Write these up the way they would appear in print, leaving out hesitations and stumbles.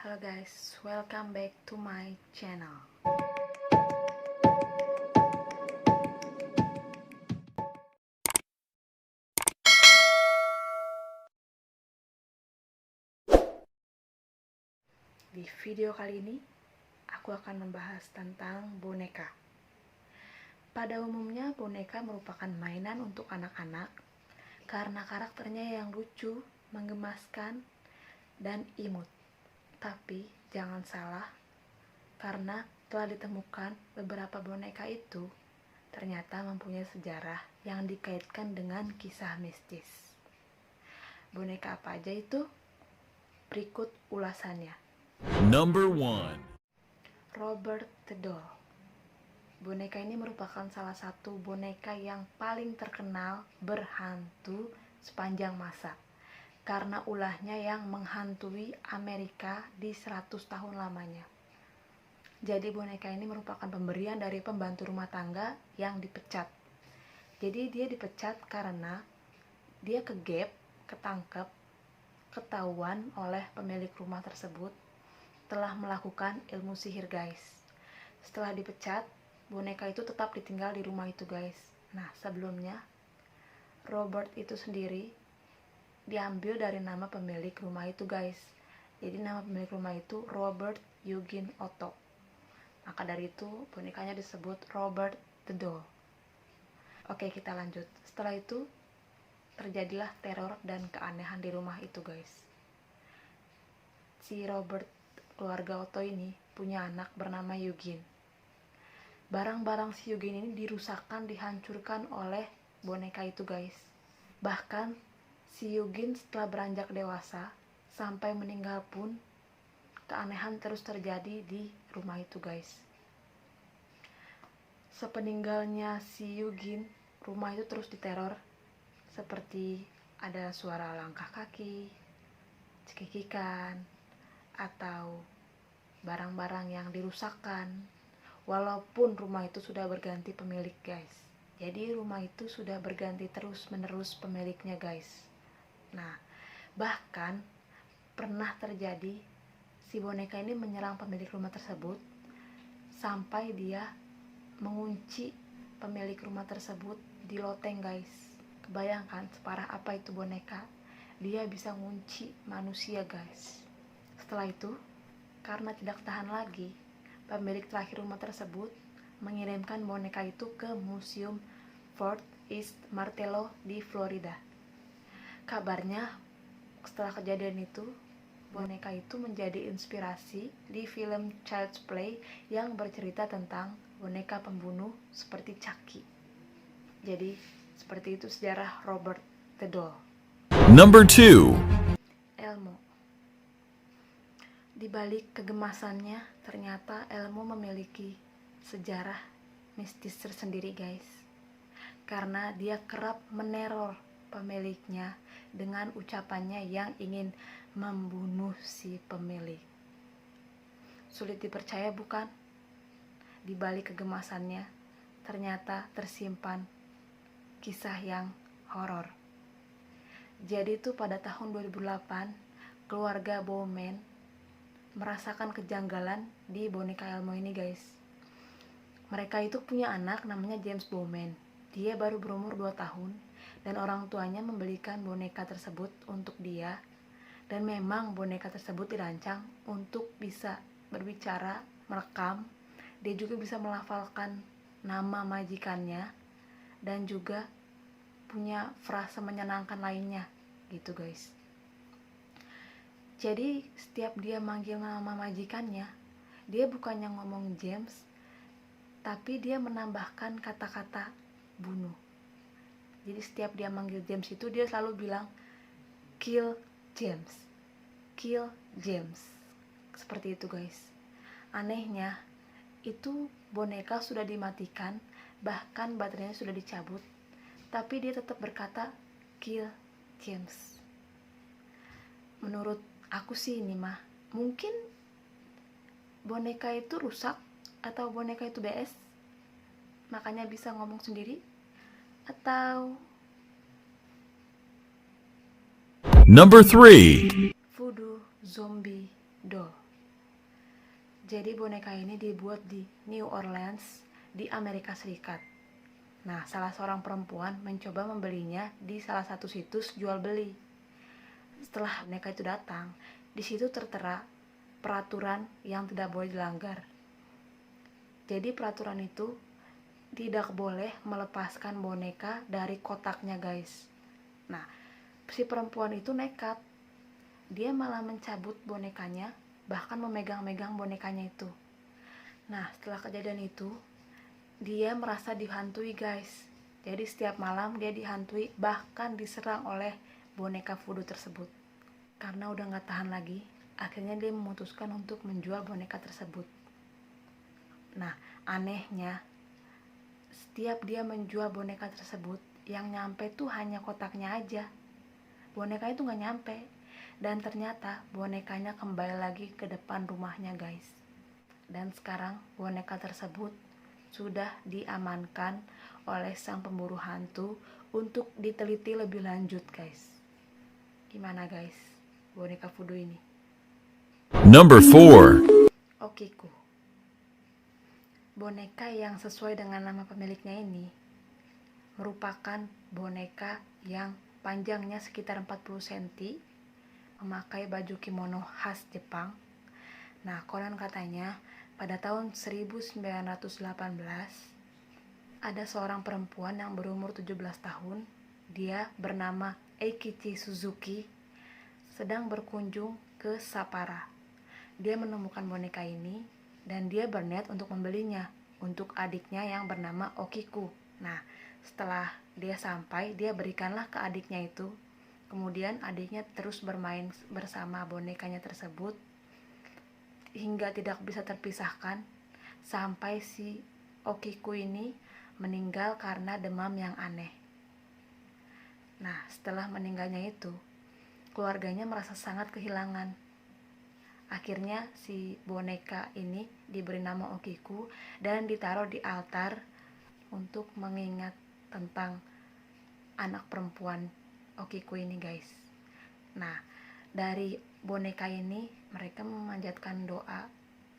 Halo guys, welcome back to my channel. Di video kali ini, aku akan membahas tentang boneka. Pada umumnya, boneka merupakan mainan untuk anak-anak karena karakternya yang lucu, menggemaskan, dan imut. Tapi jangan salah, karena telah ditemukan beberapa boneka itu ternyata mempunyai sejarah yang dikaitkan dengan kisah mistis. Boneka apa aja itu? Berikut ulasannya. Number 1. Robert the Doll. Boneka ini merupakan salah satu boneka yang paling terkenal berhantu sepanjang masa karena ulahnya yang menghantui Amerika di 100 tahun lamanya. Jadi boneka ini merupakan pemberian dari pembantu rumah tangga yang dipecat. Jadi dia dipecat karena dia ketangkep, ketahuan oleh pemilik rumah tersebut telah melakukan ilmu sihir guys. Setelah dipecat, boneka itu tetap ditinggal di rumah itu guys. Nah sebelumnya Robert itu sendiri diambil dari nama pemilik rumah itu guys. Jadi nama pemilik rumah itu Robert Eugene Otto. Maka dari itu bonekanya disebut Robert the Doll. Oke, kita lanjut. Setelah itu terjadilah teror dan keanehan di rumah itu guys. Si Robert, keluarga Otto ini punya anak bernama Eugene. Barang-barang si Eugene ini dirusakkan, dihancurkan oleh boneka itu guys. Bahkan si Eugene setelah beranjak dewasa sampai meninggal pun keanehan terus terjadi di rumah itu guys. Sepeninggalnya si Eugene, rumah itu terus diteror seperti ada suara langkah kaki, cekikikan, atau barang-barang yang dirusakkan. Walaupun rumah itu sudah berganti pemilik guys. Jadi rumah itu sudah berganti terus-menerus pemiliknya guys. Nah, bahkan pernah terjadi si boneka ini menyerang pemilik rumah tersebut sampai dia mengunci pemilik rumah tersebut di loteng guys. Kebayangkan separah apa itu boneka? Dia bisa ngunci manusia guys. Setelah itu, karena tidak tahan lagi, pemilik terakhir rumah tersebut mengirimkan boneka itu ke museum Fort East Martello di Florida. Kabarnya setelah kejadian itu, boneka itu menjadi inspirasi di film Child's Play yang bercerita tentang boneka pembunuh seperti Chucky. Jadi seperti itu sejarah Robert the Doll. Number 2. Elmo. Di balik kegemasannya, ternyata Elmo memiliki sejarah mistis tersendiri guys. Karena dia kerap meneror pemiliknya dengan ucapannya yang ingin membunuh si pemilik. Sulit dipercaya bukan? Di balik kegemasannya, ternyata tersimpan kisah yang horor. Jadi itu pada tahun 2008, keluarga Bowman merasakan kejanggalan di boneka Elmo ini guys. Mereka itu punya anak namanya James Bowman. Dia baru berumur 2 tahun dan orang tuanya membelikan boneka tersebut untuk dia. Dan memang boneka tersebut dirancang untuk bisa berbicara, merekam. Dia juga bisa melafalkan nama majikannya dan juga punya frase menyenangkan lainnya gitu guys. Jadi setiap dia manggil nama majikannya, dia bukannya ngomong James, tapi dia menambahkan kata-kata bunuh. Jadi setiap dia manggil James itu dia selalu bilang kill James, kill James. Seperti itu guys. Anehnya, itu boneka sudah dimatikan, bahkan baterainya sudah dicabut, tapi dia tetap berkata kill James. Menurut aku sih ini mah, mungkin boneka itu rusak atau boneka itu BS, makanya bisa ngomong sendiri, atau Number 3. voodoo zombie doll. Jadi boneka ini dibuat di New Orleans di Amerika Serikat. Nah, salah seorang perempuan mencoba membelinya di salah satu situs jual beli. Setelah boneka itu datang, di situ tertera peraturan yang tidak boleh dilanggar. Jadi peraturan itu tidak boleh melepaskan boneka dari kotaknya, guys. Nah, si perempuan itu nekat. Dia malah mencabut bonekanya, bahkan memegang-megang bonekanya itu. Nah, setelah kejadian itu, dia merasa dihantui, guys. Jadi setiap malam dia dihantui, bahkan diserang oleh boneka voodoo tersebut. Karena udah gak tahan lagi, akhirnya dia memutuskan untuk menjual boneka tersebut. Nah, anehnya, setiap dia menjual boneka tersebut, yang nyampe tuh hanya kotaknya aja. Boneka itu gak nyampe. Dan ternyata bonekanya kembali lagi ke depan rumahnya, guys. Dan sekarang boneka tersebut sudah diamankan oleh sang pemburu hantu untuk diteliti lebih lanjut, guys. Gimana, guys, boneka voodoo ini? Number 4. Okiku. Boneka yang sesuai dengan nama pemiliknya ini merupakan boneka yang panjangnya sekitar 40 cm, memakai baju kimono khas Jepang. Nah, konon katanya pada tahun 1918 ada seorang perempuan yang berumur 17 tahun. Dia bernama Eikichi Suzuki, sedang berkunjung ke Sapporo. Dia menemukan boneka ini dan dia berniat untuk membelinya untuk adiknya yang bernama Okiku. Nah, setelah dia sampai, dia berikanlah ke adiknya itu. Kemudian adiknya terus bermain bersama bonekanya tersebut hingga tidak bisa terpisahkan sampai si Okiku ini meninggal karena demam yang aneh. Nah, setelah meninggalnya itu, keluarganya merasa sangat kehilangan. Akhirnya si boneka ini diberi nama Okiku dan ditaruh di altar untuk mengingat tentang anak perempuan Okiku ini, guys. Nah, dari boneka ini mereka memanjatkan doa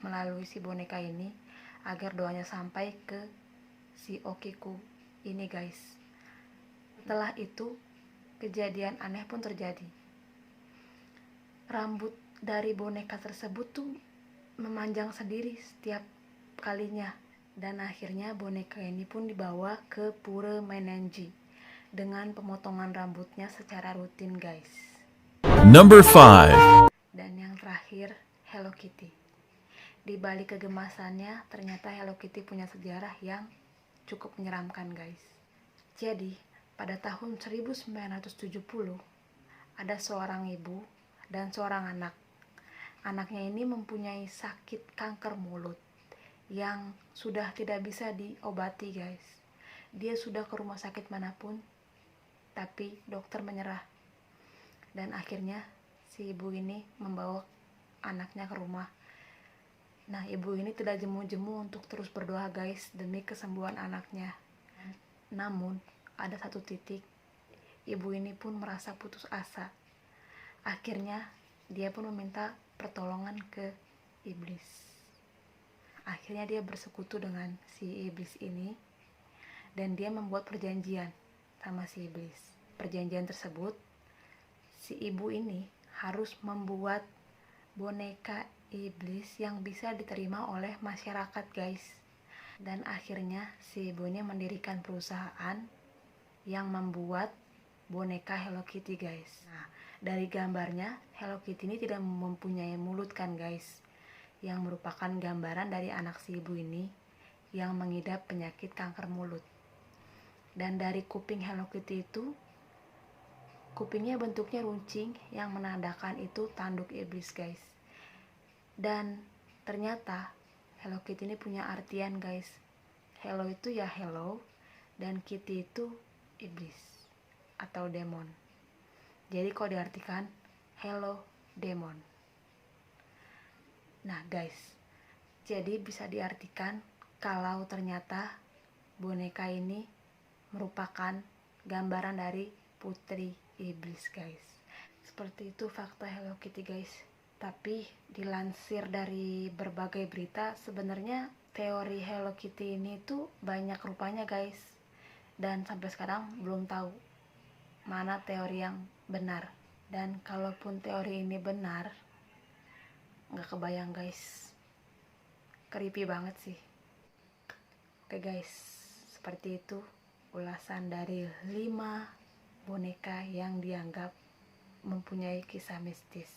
melalui si boneka ini agar doanya sampai ke si Okiku ini, guys. Setelah itu kejadian aneh pun terjadi. Rambut dari boneka tersebut tuh memanjang sendiri setiap kalinya, dan akhirnya boneka ini pun dibawa ke Pura Menenji dengan pemotongan rambutnya secara rutin, guys. Number 5. Dan yang terakhir, Hello Kitty. Di balik kegemasannya, ternyata Hello Kitty punya sejarah yang cukup menyeramkan, guys. Jadi, pada tahun 1970, ada seorang ibu dan seorang anak. Anaknya ini mempunyai sakit kanker mulut yang sudah tidak bisa diobati, guys. Dia sudah ke rumah sakit manapun, tapi dokter menyerah. Dan akhirnya si ibu ini membawa anaknya ke rumah. Nah, ibu ini tidak jemu-jemu untuk terus berdoa, guys, demi kesembuhan anaknya. Namun, ada satu titik, ibu ini pun merasa putus asa. Akhirnya, dia pun meminta pertolongan ke iblis. Akhirnya dia bersekutu dengan si iblis ini dan dia membuat perjanjian sama si iblis. Perjanjian tersebut, si ibu ini harus membuat boneka iblis yang bisa diterima oleh masyarakat, guys. Dan akhirnya si ibu ini mendirikan perusahaan yang membuat boneka Hello Kitty, guys. Nah, dari gambarnya Hello Kitty ini tidak mempunyai mulut kan, guys, yang merupakan gambaran dari anak si ibu ini yang mengidap penyakit kanker mulut. Dan dari kuping Hello Kitty itu, kupingnya bentuknya runcing yang menandakan itu tanduk iblis, guys. Dan ternyata Hello Kitty ini punya artian, guys. Hello itu ya hello, dan Kitty itu iblis atau demon. Jadi kalau diartikan hello demon. Nah, guys, jadi bisa diartikan kalau ternyata boneka ini merupakan gambaran dari putri iblis, guys. Seperti itu fakta Hello Kitty, guys. Tapi dilansir dari berbagai berita, sebenarnya teori Hello Kitty ini tuh banyak rupanya guys. Dan sampai sekarang belum tahu mana teori yang benar. Dan kalaupun teori ini benar, nggak kebayang guys, creepy banget sih. Oke guys, seperti itu ulasan dari 5 boneka yang dianggap mempunyai kisah mistis.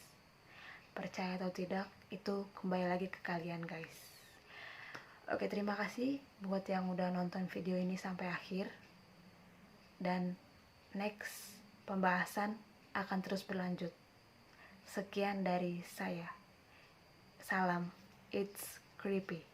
Percaya atau tidak, itu kembali lagi ke kalian guys. Oke, terima kasih buat yang udah nonton video ini sampai akhir. Dan next pembahasan akan terus berlanjut. Sekian dari saya. Salam, it's creepy.